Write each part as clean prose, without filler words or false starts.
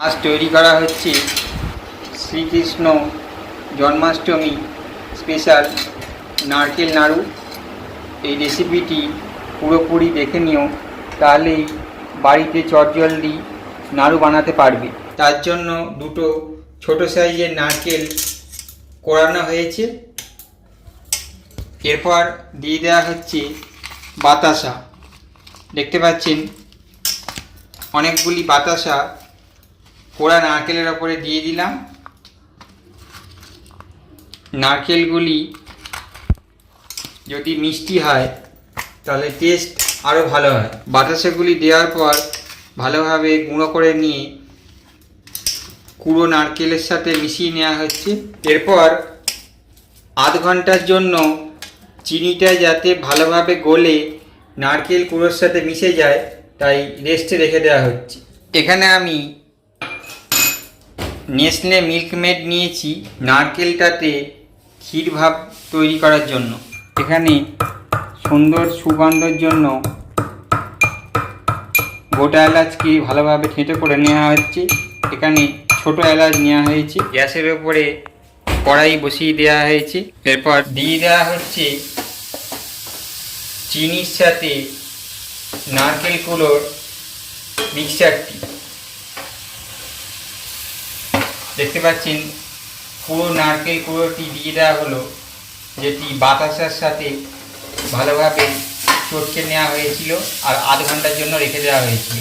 আজ তৈরি করা হচ্ছে শ্রীকৃষ্ণ জন্মাষ্টমী স্পেশাল নারকেল নাড়ু। এই রেসিপিটি পুরোপুরি দেখে নিও, তাহলেই বাড়িতে চটজলদি নাড়ু বানাতে পারবে। তার জন্য দুটো ছোট সাইজের নারকেল কোড়ানো হয়েছে। এরপর দিয়ে দেওয়া হচ্ছে বাতাসা। দেখতে পাচ্ছেন অনেকগুলি বাতাসা কোড়া নারকেলের ওপরে দিয়ে দিলাম। নারকেলগুলি যদি মিষ্টি হয় তাহলে টেস্ট আরও ভালো হয়। বাতাসাগুলি দেওয়ার পর ভালোভাবে গুঁড়ো করে নিয়ে কুড়ো নারকেলের সাথে মিশিয়ে নেওয়া হচ্ছে। এরপর আধ ঘন্টার জন্য চিনিটা যাতে ভালোভাবে গলে নারকেল কুড়োর সাথে মিশে যায় তাই রেস্টে রেখে দেওয়া হচ্ছে। এখানে আমি নেসলে মিল্কমেড নিয়েছি নারকেলটাতে ক্ষীর ভাব তৈরি করার জন্য। এখানে সুন্দর সুগন্ধের জন্য গোটা এলাচকে ভালোভাবে থেঁতো করে নেওয়া হচ্ছে। এখানে ছোট এলাচ নেওয়া হয়েছে। গ্যাসের উপরে কড়াই বসিয়ে দেওয়া হয়েছে। এরপর দিয়ে দেওয়া হচ্ছে চিনির সাথে নারকেলগুলোর মিক্সচারটি। দেখতে পাচ্ছেন পুরো নারকেল কুড়োটি দিয়ে দেওয়া হলো, যেটি বাতাসার সাথে ভালোভাবে চটকে নেওয়া হয়েছিল আর আধ ঘন্টার জন্য রেখে দেওয়া হয়েছিল।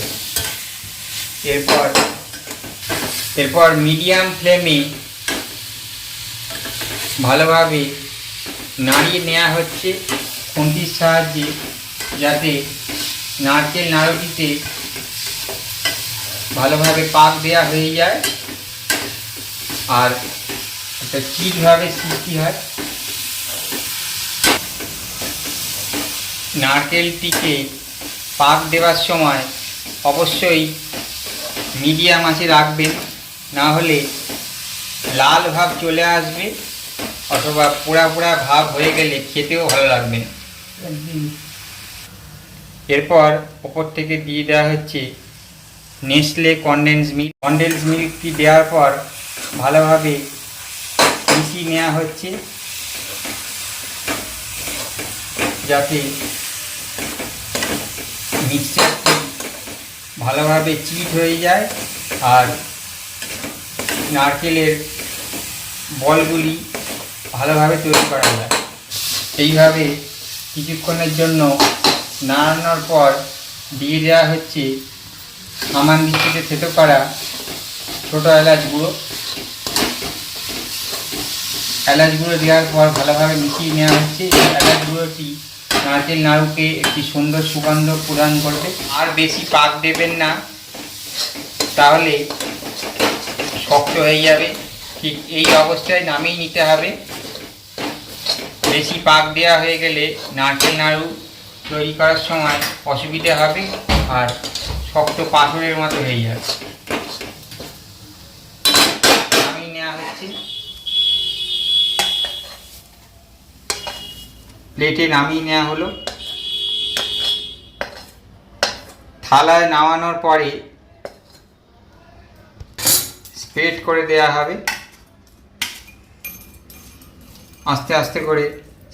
এরপর মিডিয়াম ফ্লেমে ভালোভাবে নাড়িয়ে নেওয়া হচ্ছে খুন্তির সাহায্যে, যাতে নারকেল নাড়ুটিতে ভালোভাবে পাক দেওয়া হয়ে যায় আর একটা চিটভাবে সৃষ্টি হয়। নারকেলটিকে পাক দেওয়ার সময় অবশ্যই মিডিয়াম আঁচে রাখবেন, না হলে লাল ভাব চলে আসবে অথবা পোড়া পোড়া ভাব হয়ে গেলে খেতেও ভালো লাগবে না। এরপর ওপর থেকে দিয়ে দেওয়া হচ্ছে নেসলে কনডেন্স মিল্ক। কনডেন্স মিল্কটি দেওয়ার পর ভালোভাবে মিশিয়ে নেওয়া হচ্ছে, যাতে মিক্সচারটি ভালোভাবে চিট হয়ে যায় আর নারকেলের বলগুলি ভালোভাবে তৈরি করা যায়। এইভাবে কিছুক্ষণের জন্য নাড়ানোর পর দিয়ে দেওয়া হচ্ছে সামান দিকে থেতো করা ছোটো এলাচ গুঁড়ো। এলাচ গুঁড়ো দেওয়ার পর ভালোভাবে মিশিয়ে নেওয়া হচ্ছে। এই এলাচ গুঁড়োটি নারকেল নাড়ুকে একটি সুন্দর সুগন্ধ প্রদান করবে। আর বেশি পাক দেবেন না, তাহলে শক্ত হয়ে যাবে। ঠিক এই অবস্থায় নামিয়ে নিতে হবে। বেশি পাক দেওয়া হয়ে গেলে নারকেল নাড়ু তৈরি করার সময় অসুবিধা হবে আর শক্ত পাথরের মতো হয়ে যাবে। নামিয়ে নেওয়া হচ্ছে, প্লেটে নামিয়ে নেওয়া হলো। থালায় নামানোর পরে স্প্রেড করে দেওয়া হবে। আস্তে আস্তে করে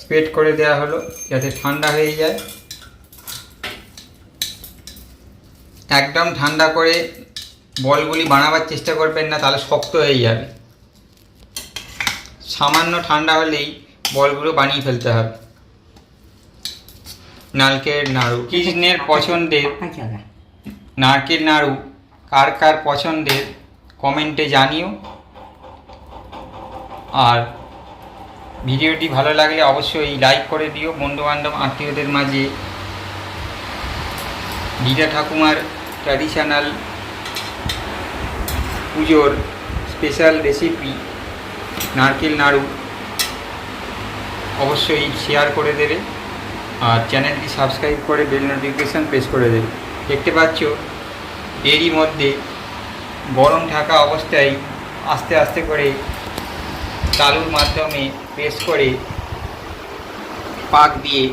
স্প্রেড করে দেওয়া হলো যাতে ঠান্ডা হয়ে যায়। একদম ঠান্ডা করে বলগুলি বানাবার চেষ্টা করবেন না, তাহলে শক্ত হয়ে যাবে। সামান্য ঠান্ডা হলেই বলগুলো বানিয়ে ফেলতে হবে। নারকেল নাড়ু কৃষ্ণের পছন্দের নারকেল নাড়ু কার কার পছন্দের কমেন্টে জানিও। আর ভিডিওটি ভালো লাগলে অবশ্যই লাইক করে দিও। বন্ধুবান্ধব আত্মীয়দের মাঝে দিদা ঠাকুমার ট্র্যাডিশনাল পুজোর স্পেশাল রেসিপি নারকেল নাড়ু অবশ্যই শেয়ার করে দেবে আর চ্যানেলটি সাবস্ক্রাইব করে বেল নোটিফিকেশান প্রেস করে দেবে। দেখতে পাচ্ছ এরই মধ্যে গরম থাকা অবস্থায় আস্তে আস্তে করে তালুর মাধ্যমে প্রেস করে পাক দিয়ে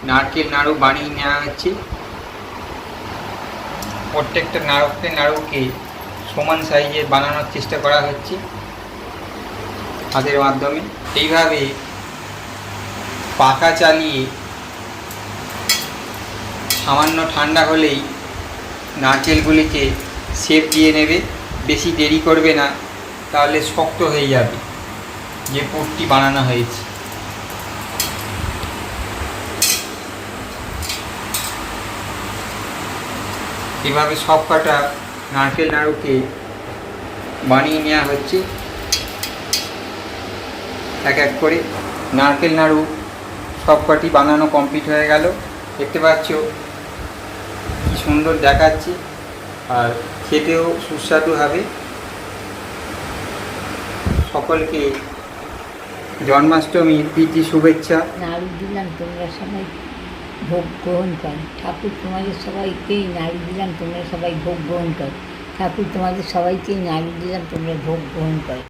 নারকেল নাড়ু বানিয়ে নেওয়া হচ্ছে। প্রত্যেকটা নাড়ুকে সমান সাইজের বানানোর চেষ্টা করা হচ্ছে হাতের মাধ্যমে। এইভাবে পাখা চালিয়ে সামান্য ঠান্ডা হলেই নারকেলগুলিকে শেপ দিয়ে নেবে। বেশি দেরি করবে না, তাহলে শক্ত হয়ে যাবে যে পুরটি বানানো হয়েছে। এভাবে সব কটা নারকেল নাড়ুকে বানিয়ে নেওয়া হচ্ছে এক এক করে। নারকেল নাড়ু সব কটি বানানো কমপ্লিট হয়ে গেল। দেখতে পাচ্ছ কি সুন্দর দেখাচ্ছে, আর খেতেও সুস্বাদু হবে। সকলকে জন্মাষ্টমীর প্রীতি শুভেচ্ছা। নাড়ু দিলাম, তোমরা সবাই ভোগ গ্রহণ করো। ঠাকুর তোমাদের সবাইকেই নাড়ু দিলাম, তোমরা সবাই ভোগ গ্রহণ করো। ঠাকুর তোমাদের সবাইকেই নাড়ু দিলাম, তোমরা ভোগ গ্রহণ করো।